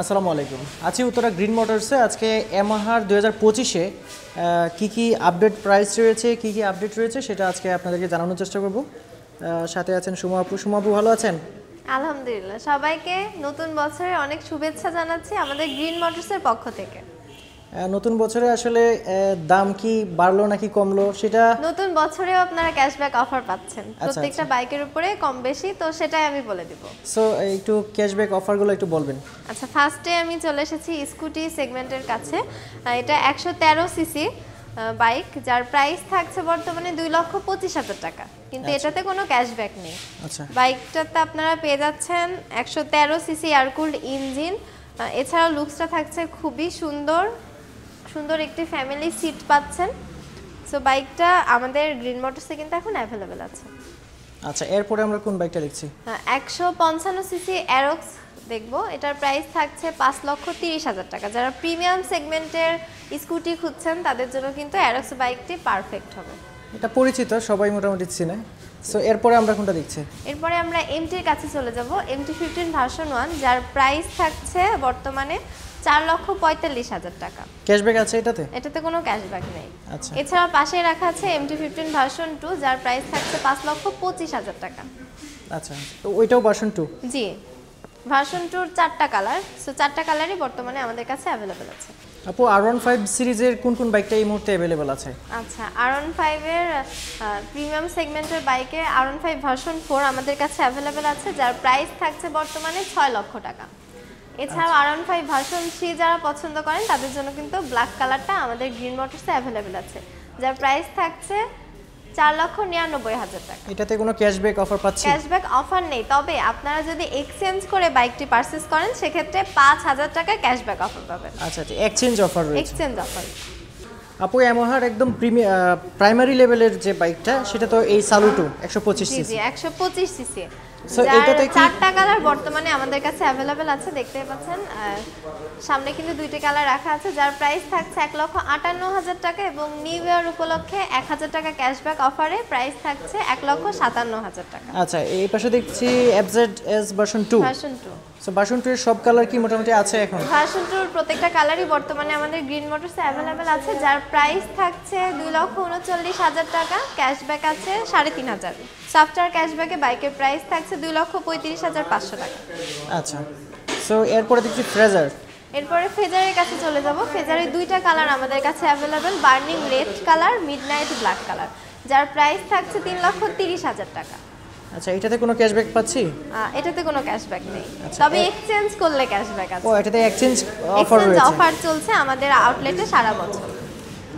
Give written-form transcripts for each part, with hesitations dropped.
আসসালামু আলাইকুম। আছি উত্তরা গ্রিন মোটরসে। আজকে ইয়ামাহার 2025-এ কি আপডেট প্রাইস রয়েছে, কি আপডেট রয়েছে সেটা আজকে আপনাদেরকে জানানোর চেষ্টা করব। সাথে আছেন সুমা আপু। সুমা আপু ভালো আছেন? আলহামদুলিল্লাহ। সবাইকে নতুন বছরের অনেক শুভেচ্ছা জানাচ্ছি আমাদের গ্রিন মোটরসের পক্ষ থেকে। নতুন বছরে আসলে দাম কি বাড়লো নাকি কমলো সেটা? নতুন বছরেও আপনারা ক্যাশব্যাক অফার পাচ্ছেন প্রত্যেকটা বাইকের উপরে কম বেশি, তো সেটাই আমি বলে দিব। সো একটু ক্যাশব্যাক অফারগুলো একটু বলবেন। আচ্ছা, ফার্স্টে আমি চলে এসেছি স্কুটি সেগমেন্টের কাছে। এটা 113 সিসি বাইক, যার প্রাইস থাকছে বর্তমানে 2,25,000 টাকা, কিন্তু এটাতে কোনো ক্যাশব্যাক নেই। আচ্ছা, বাইকটাতে আপনারা পেয়ে যাচ্ছেন 113 সিসি এয়ারকুলড ইঞ্জিন। এছাড়াও লুকসটা থাকছে খুবই সুন্দর একটি ফ্যামিলি সিট পাচ্ছেন। সো বাইকটা আমাদের গ্রিন মোটরসে কিন্তু এখন অ্যাভেলেবেল আছে। আচ্ছা, এরপরে আমরা কোন বাইকটা দেখছি? 155 সিসি অ্যারক্স দেখবো। এটার প্রাইস থাকছে 5,30,000 টাকা। যারা প্রিমিয়াম সেগমেন্টের স্কুটি খুঁজছেন তাদের জন্য কিন্তু অ্যারক্স বাইকটি পারফেক্ট হবে। এটা পরিচিত, সবাই মোটামুটি চিনে। সো এরপরে আমরা কোনটা দেখছি? এরপরে আমরা এমটির কাছে চলে যাব। MT-15 ভার্সন 1, যার প্রাইস থাকছে বর্তমানে 4,45,000 টাকা। ক্যাশব্যাক আছে এটাতে? এটাতে কোনো ক্যাশব্যাক নেই। আচ্ছা, এছাড়াও পাশে রাখা আছে MT-15 ভার্সন 2, যার প্রাইস থাকছে 5,25,000 টাকা। আচ্ছা, তো ওইটাও ভার্সন 2? জি, ভার্সন 2-র 4টা কালার। সো 4টা কালারই বর্তমানে আমাদের কাছে অ্যাভেলেবেল আছে। আপু, R15 সিরিজের কোন বাইকটা এই মুহূর্তে অ্যাভেলেবেল আছে? আচ্ছা, R15 এর প্রিমিয়াম সেগমেন্টের বাইকে R15 ভার্সন 4 আমাদের কাছে অ্যাভেলেবেল আছে, যার প্রাইস থাকছে বর্তমানে 6 লক্ষ টাকা। এছাড়াও R15 ভার্সন 3 যারা পছন্দ করেন তাদের জন্য কিন্তু ব্ল্যাক কালারটা আমাদের গ্রিন মোটরসে অ্যাভেলেবেল আছে, যার প্রাইস থাকছে 4,99,000 টাকা। এটাতে কোনো ক্যাশব্যাক অফার পাচ্ছি? ক্যাশব্যাক অফার নেই, তবে আপনারা যদি এক্সচেঞ্জ করে বাইকটি পারচেজ করেন সেক্ষেত্রে 5,000 টাকা ক্যাশব্যাক অফার পাবেন। আচ্ছা, এক্সচেঞ্জ অফার রয়েছে। Exchange offer. আপু, ইয়ামাহার একদম প্রাইমারি লেভেলের যে বাইকটা সেটা তো এই সালুটো 125 জি সিসি। 125 সিসি। সো এটাতে কি 4টা কালার বর্তমানে আমাদের কাছে অ্যাভেলেবেল আছে, দেখতে পাচ্ছেন। সামনে কিন্তু 2টি কালার রাখা আছে, যার প্রাইস থাকছে 1,58,000 টাকা এবং নিউ ইয়ার উপলক্ষে 1,000 টাকা ক্যাশব্যাক অফারে প্রাইস থাকছে 1,57,000 টাকা। আচ্ছা, এই পাশে দেখছি FZS version 2। Version 2। So version 2 এর সব কালার কি মোটামুটি আছে এখন? ভার্সন 2 এর প্রত্যেকটা কালারই বর্তমানে আমাদের গ্রিন মোটরসে অ্যাভেলেবেল আছে, যার প্রাইস থাকছে 2,39,000 টাকা। ক্যাশব্যাক আছে 3,500। সফটওয়্যার ক্যাশব্যাকে বাইকের প্রাইস থাকছে 2,35,500 টাকা। আচ্ছা, সো এরপরে দেখছি ফ্রেজার। এরপরে ফেজারের কাছে চলে যাব। ফেজারের 2টা কালার আমাদের কাছে available, burning red colour, midnight black colour, যার প্রাইস থাকছে 3,30,000 টাকা। আচ্ছা, এটাতে কোনো ক্যাশব্যাক পাচ্ছি? এটাতে কোনো ক্যাশব্যাক নেই, তবে এক্সচেঞ্জ করলে ক্যাশব্যাক আছে। ও, এটাতে এক্সচেঞ্জ অফার রয়েছে। অফার চলছে আমাদের আউটলেটে সারা বছর।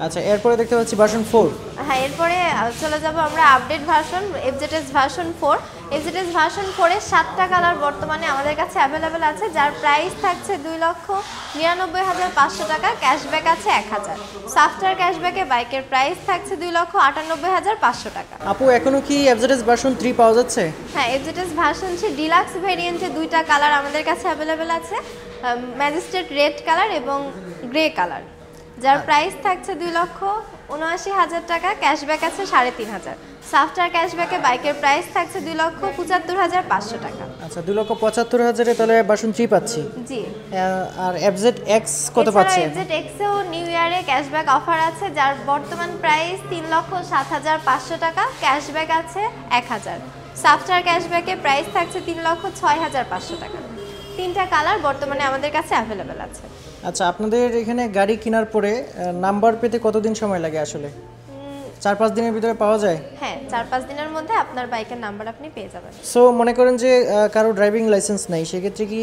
আচ্ছা, এরপরে দেখতে পাচ্ছি ভার্সন 4। হ্যাঁ, এরপরে চলে যাব আমরা update version FZS version 4। FZS version 4 এর 7টা কালার বর্তমানে আমাদের কাছে অ্যাভেলেবেল আছে, যার প্রাইস থাকছে 2,99,500 টাকা। ক্যাশব্যাক আছে 1,000। সফটওয়্যার ক্যাশব্যাকে বাইকের প্রাইস থাকছে 2,98,500 টাকা। আপু, এখনো কি FZS ভার্সন 3 পাওয়া যাচ্ছে? হ্যাঁ, FZS ভার্সন 3 ডিলাক্স ভেরিয়েন্টে 2টা কালার আমাদের কাছে অ্যাভেলেবেল আছে, ম্যাজিস্ট্রেট রেড কালার এবং গ্রে কালার, যার প্রাইস থাকছে 2,79,000 টাকা। ক্যাশব্যাক আছে 3,500। সফটওয়্যার ক্যাশব্যাকে বাইকের প্রাইস থাকছে 2,75,500 টাকা। আচ্ছা, 2,75,000 তাহলে ভার্সন 3 পাচ্ছি। জি। আর FZX কত পাচ্ছি? FZX এও নিউ ইয়ারে ক্যাশব্যাক অফার আছে, যার বর্তমান প্রাইস 3,07,500 টাকা। ক্যাশব্যাক আছে 1,000। সফটওয়্যার ক্যাশব্যাকে প্রাইস থাকছে 3,06,500 টাকা। 3টা কালার বর্তমানে আমাদের কাছে অ্যাভেলেবেল আছে। আচ্ছা, আপনাদের এখানে গাড়ি কেনার পরে নাম্বার পেতে কতদিন সময় লাগে আসলে? 4-5 দিনের ভিতরে পাওয়া যায়? হ্যাঁ, 4-5 দিনের মধ্যে আপনার বাইকের নাম্বার আপনি পেয়ে যাবেন। সো মনে করেন যে কারো ড্রাইভিং লাইসেন্স নাই, সেক্ষেত্রে কি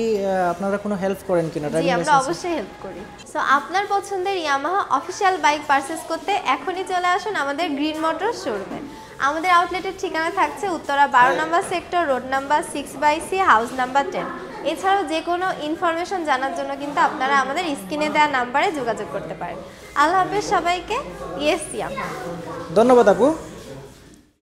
আপনারা কোনো হেল্প করেন কিনা? জি, আমরা অবশ্যই হেল্প করি। সো আপনার পছন্দের ইয়ামাহা অফিশিয়াল বাইক পারচেজ করতে এখনই চলে আসুন আমাদের গ্রিন মোটর শোরুমে। আমাদের আউটলেটের ঠিকানা থাকছে উত্তরা 12 নম্বর sector, road number 6/C, house number 10। এছাড়াও যে কোনো ইনফরমেশন জানার জন্য কিন্তু আপনারা আমাদের স্ক্রিনে দেওয়া নাম্বারে যোগাযোগ করতে পারেন। আল্লাহ হাফেজ সবাইকে। Yes Yamaha. ধন্যবাদ আপু।